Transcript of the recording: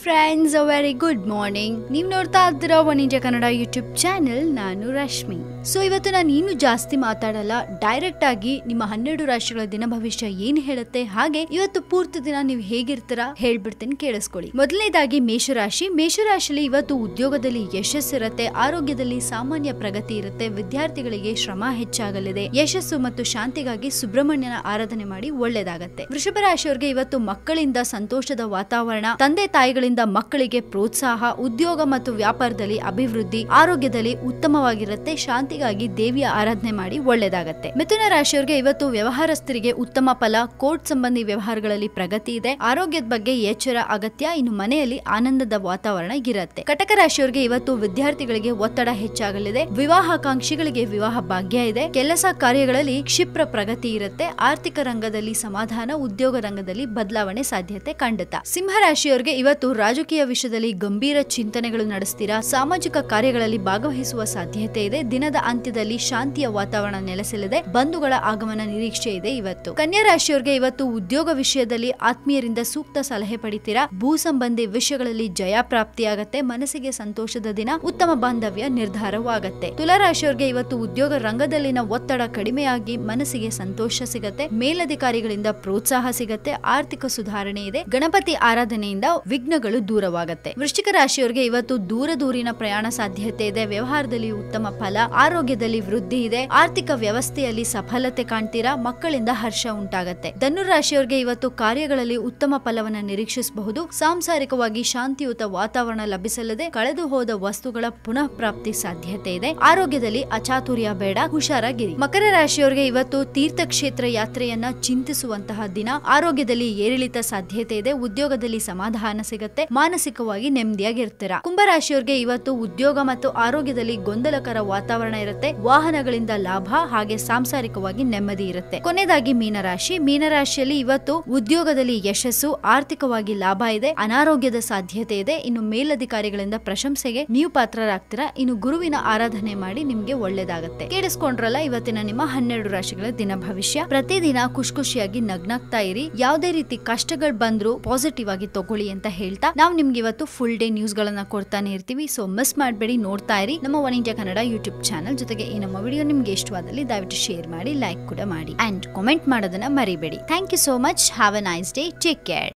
Friends, a very good morning. ನೀವು ನೋಡ್ತಾ ಇದ್ದೀರಾ ವನಿಜ ಕನ್ನಡ ಯೂಟ್ಯೂಬ್ ಚಾನೆಲ್. ನಾನು ರಶ್ಮಿ. ಸೊ ಇವತ್ತು ನಾನು ಇನ್ನೂ ಜಾಸ್ತಿ ಮಾತಾಡಲ್ಲ, ಡೈರೆಕ್ಟ್ ಆಗಿ ನಿಮ್ಮ 12 ರಾಶಿಗಳ ದಿನ ಭವಿಷ್ಯ ಏನ್ ಹೇಳುತ್ತೆ, ಹಾಗೆ ಇವತ್ತು ಪೂರ್ತಿ ದಿನ ನೀವು ಹೇಗಿರ್ತೀರಾ ಹೇಳ್ಬಿಡ್ತೀನಿ, ಕೇಳಿಸ್ಕೊಳ್ಳಿ. ಮೊದಲನೇದಾಗಿ ಮೇಷರಾಶಿ. ಮೇಷರಾಶಿಯಲ್ಲಿ ಇವತ್ತು ಉದ್ಯೋಗದಲ್ಲಿ ಯಶಸ್ಸಿರುತ್ತೆ, ಆರೋಗ್ಯದಲ್ಲಿ ಸಾಮಾನ್ಯ ಪ್ರಗತಿ ಇರುತ್ತೆ, ವಿದ್ಯಾರ್ಥಿಗಳಿಗೆ ಶ್ರಮ ಹೆಚ್ಚಾಗಲಿದೆ, ಯಶಸ್ಸು ಮತ್ತು ಶಾಂತಿಗಾಗಿ ಸುಬ್ರಹ್ಮಣ್ಯನ ಆರಾಧನೆ ಮಾಡಿ ಒಳ್ಳೇದಾಗತ್ತೆ. ವೃಷಭ ರಾಶಿಯವರಿಗೆ ಇವತ್ತು ಮಕ್ಕಳಿಂದ ಸಂತೋಷದ ವಾತಾವರಣ, ತಂದೆ ತಾಯಿಗಳಿಂದ ಮಕ್ಕಳಿಗೆ ಪ್ರೋತ್ಸಾಹ, ಉದ್ಯೋಗ ಮತ್ತು ವ್ಯಾಪಾರದಲ್ಲಿ ಅಭಿವೃದ್ಧಿ, ಆರೋಗ್ಯದಲ್ಲಿ ಉತ್ತಮವಾಗಿರುತ್ತೆ, ಶಾಂತಿಗಾಗಿ ದೇವಿಯ ಆರಾಧನೆ ಮಾಡಿ ಒಳ್ಳೇದಾಗತ್ತೆ. ಮಿಥುನ ರಾಶಿಯವರಿಗೆ ಇವತ್ತು ವ್ಯವಹಾರಸ್ಥರಿಗೆ ಉತ್ತಮ ಫಲ, ಕೋರ್ಟ್ ಸಂಬಂಧಿ ವ್ಯವಹಾರಗಳಲ್ಲಿ ಪ್ರಗತಿ ಇದೆ, ಆರೋಗ್ಯದ ಬಗ್ಗೆ ಎಚ್ಚರ ಅಗತ್ಯ, ಇನ್ನು ಮನೆಯಲ್ಲಿ ಆನಂದದ ವಾತಾವರಣ ಇರುತ್ತೆ. ಕಟಕ ರಾಶಿಯವರಿಗೆ ಇವತ್ತು ವಿದ್ಯಾರ್ಥಿಗಳಿಗೆ ಒತ್ತಡ ಹೆಚ್ಚಾಗಲಿದೆ, ವಿವಾಹಾಕಾಂಕ್ಷಿಗಳಿಗೆ ವಿವಾಹ ಭಾಗ್ಯ ಇದೆ, ಕೆಲಸ ಕಾರ್ಯಗಳಲ್ಲಿ ಕ್ಷಿಪ್ರ ಪ್ರಗತಿ ಇರುತ್ತೆ, ಆರ್ಥಿಕ ರಂಗದಲ್ಲಿ ಸಮಾಧಾನ, ಉದ್ಯೋಗ ರಂಗದಲ್ಲಿ ಬದಲಾವಣೆ ಸಾಧ್ಯತೆ ಖಂಡಿತ. ಸಿಂಹ ರಾಶಿಯವರಿಗೆ ಇವತ್ತು ರಾಜಕೀಯ ವಿಷಯದಲ್ಲಿ ಗಂಭೀರ ಚಿಂತನೆಗಳು ನಡೆಸ್ತೀರಾ, ಸಾಮಾಜಿಕ ಕಾರ್ಯಗಳಲ್ಲಿ ಭಾಗವಹಿಸುವ ಸಾಧ್ಯತೆ ಇದೆ, ದಿನದ ಅಂತ್ಯದಲ್ಲಿ ಶಾಂತಿಯ ವಾತಾವರಣ ನೆಲೆಸಲಿದೆ, ಬಂಧುಗಳ ಆಗಮನ ನಿರೀಕ್ಷೆ ಇದೆ ಇವತ್ತು. ಕನ್ಯಾ ರಾಶಿಯವರಿಗೆ ಇವತ್ತು ಉದ್ಯೋಗ ವಿಷಯದಲ್ಲಿ ಆತ್ಮೀಯರಿಂದ ಸೂಕ್ತ ಸಲಹೆ ಪಡಿತೀರಾ, ಭೂ ಸಂಬಂಧಿ ವಿಷಯಗಳಲ್ಲಿ ಜಯ ಪ್ರಾಪ್ತಿಯಾಗತ್ತೆ, ಮನಸ್ಸಿಗೆ ಸಂತೋಷದ ದಿನ, ಉತ್ತಮ ಬಾಂಧವ್ಯ ನಿರ್ಧಾರವಾಗತ್ತೆ. ತುಲಾ ರಾಶಿಯವರಿಗೆ ಇವತ್ತು ಉದ್ಯೋಗ ರಂಗದಲ್ಲಿನ ಒತ್ತಡ ಕಡಿಮೆಯಾಗಿ ಮನಸ್ಸಿಗೆ ಸಂತೋಷ ಸಿಗತ್ತೆ, ಮೇಲಧಿಕಾರಿಗಳಿಂದ ಪ್ರೋತ್ಸಾಹ ಸಿಗತ್ತೆ, ಆರ್ಥಿಕ ಸುಧಾರಣೆ ಇದೆ, ಗಣಪತಿ ಆರಾಧನೆಯಿಂದ ವಿಘ್ನಗಳು ದೂರವಾಗತ್ತೆ. ವೃಶ್ಚಿಕ ರಾಶಿಯವರಿಗೆ ಇವತ್ತು ದೂರಿನ ಪ್ರಯಾಣ ಸಾಧ್ಯತೆ ಇದೆ, ವ್ಯವಹಾರದಲ್ಲಿ ಉತ್ತಮ ಫಲ, ಆರೋಗ್ಯದಲ್ಲಿ ವೃದ್ಧಿ ಇದೆ, ಆರ್ಥಿಕ ವ್ಯವಸ್ಥೆಯಲ್ಲಿ ಸಫಲತೆ ಕಾಣ್ತೀರಾ, ಮಕ್ಕಳಿಂದ ಹರ್ಷ ಉಂಟಾಗತ್ತೆ. ಧನು ರಾಶಿಯವರಿಗೆ ಇವತ್ತು ಕಾರ್ಯಗಳಲ್ಲಿ ಉತ್ತಮ ಫಲವನ್ನ ನಿರೀಕ್ಷಿಸಬಹುದು, ಸಾಂಸಾರಿಕವಾಗಿ ಶಾಂತಿಯುತ ವಾತಾವರಣ ಲಭಿಸಲಿದೆ, ಕಳೆದು ಹೋದ ವಸ್ತುಗಳ ಪುನಃ ಪ್ರಾಪ್ತಿ ಸಾಧ್ಯತೆ ಇದೆ, ಆರೋಗ್ಯದಲ್ಲಿ ಅಚಾತುರ್ಯ ಬೇಡ, ಹುಷಾರಾಗಿರಿ. ಮಕರ ರಾಶಿಯವರಿಗೆ ಇವತ್ತು ತೀರ್ಥಕ್ಷೇತ್ರ ಯಾತ್ರೆಯನ್ನ ಚಿಂತಿಸುವಂತಹ ದಿನ, ಆರೋಗ್ಯದಲ್ಲಿ ಏರಿಳಿತ ಸಾಧ್ಯತೆ ಇದೆ, ಉದ್ಯೋಗದಲ್ಲಿ ಸಮಾಧಾನ ಸಿಗತ್ತೆ, ಮಾನಸಿಕವಾಗಿ ನೆಮ್ಮದಿಯಾಗಿರ್ತೀರಾ. ಕುಂಭರಾಶಿಯವರಿಗೆ ಇವತ್ತು ಉದ್ಯೋಗ ಮತ್ತು ಆರೋಗ್ಯದಲ್ಲಿ ಗೊಂದಲಕರ ವಾತಾವರಣ ಇರುತ್ತೆ, ವಾಹನಗಳಿಂದ ಲಾಭ, ಹಾಗೆ ಸಾಂಸಾರಿಕವಾಗಿ ನೆಮ್ಮದಿ ಇರುತ್ತೆ. ಕೊನೆಯದಾಗಿ ಮೀನರಾಶಿಯಲ್ಲಿ ಇವತ್ತು ಉದ್ಯೋಗದಲ್ಲಿ ಯಶಸ್ಸು, ಆರ್ಥಿಕವಾಗಿ ಲಾಭ ಇದೆ, ಅನಾರೋಗ್ಯದ ಸಾಧ್ಯತೆ ಇದೆ, ಇನ್ನು ಮೇಲಧಿಕಾರಿಗಳಿಂದ ಪ್ರಶಂಸೆಗೆ ನೀವು ಪಾತ್ರರಾಗ್ತೀರಾ, ಇನ್ನು ಗುರುವಿನ ಆರಾಧನೆ ಮಾಡಿ ನಿಮ್ಗೆ ಒಳ್ಳೇದಾಗತ್ತೆ. ಕೇಳಿಸ್ಕೊಂಡ್ರಲ್ಲ ಇವತ್ತಿನ ನಿಮ್ಮ 12 ರಾಶಿಗಳ ದಿನ ಭವಿಷ್ಯ. ಪ್ರತಿದಿನ ಖುಷಿಯಾಗಿ ನಗ್ನಾಗ್ತಾ ಇರಿ, ಯಾವುದೇ ರೀತಿ ಕಷ್ಟಗಳು ಬಂದ್ರು ಪಾಸಿಟಿವ್ ಆಗಿ ತಗೊಳ್ಳಿ ಅಂತ ಹೇಳ್ತಾ ನಾವು ನಿಮ್ಗೆ ಇವತ್ತು ಫುಲ್ ಡೇ ನ್ಯೂಸ್ ಗಳನ್ನ ಕೊಡ್ತಾನೆ ಇರ್ತೀವಿ. ಸೊ ಮಿಸ್ ಮಾಡಬೇಡಿ, ನೋಡ್ತಾ ಇರಿ ನಮ್ಮ ವನಿಜ ಕನ್ನಡ ಯೂಟ್ಯೂಬ್ ಚಾನಲ್. ಜೊತೆಗೆ ಈ ನಮ್ಮ ವಿಡಿಯೋ ನಿಮ್ಗೆ ಇಷ್ಟವಾದಲ್ಲಿ ದಯವಿಟ್ಟು ಶೇರ್ ಮಾಡಿ, ಲೈಕ್ ಕೂಡ ಮಾಡಿ, ಅಂಡ್ ಕಾಮೆಂಟ್ ಮಾಡೋದನ್ನ ಮರಿಬೇಡಿ. Thank you so much. Have a nice day. Take care.